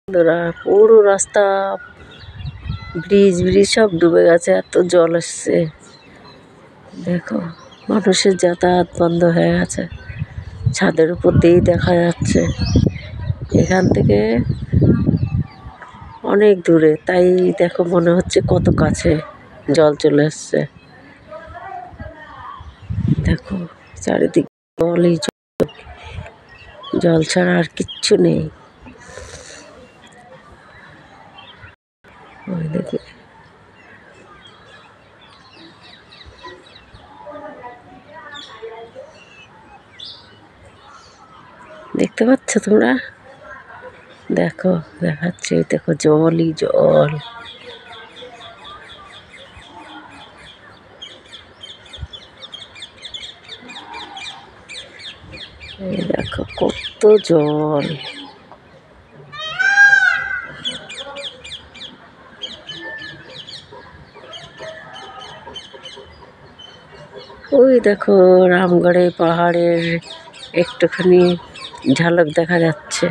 বন্ধুরা, পুরো রাস্তা ব্রিজ সব ডুবে গেছে, এত জল এসছে। দেখো, মানুষের যাতায়াত বন্ধ হয়ে গেছে। ছাদের উপর দিয়েই দেখা যাচ্ছে, এখান থেকে অনেক দূরে, তাই দেখো মনে হচ্ছে কত কাছে জল চলে এসছে। দেখো চারিদিকে জলই জল, জল ছাড়া আর কিচ্ছু নেই। ওই দেখে দেখতে পাচ্ছ তোমরা? দেখো, দেখাচ্ছে, দেখো জলই জল। এই দেখো কত জল। ওই দেখো রামগড়ে পাহাড়ের একটুখানি ঝালক দেখা যাচ্ছে।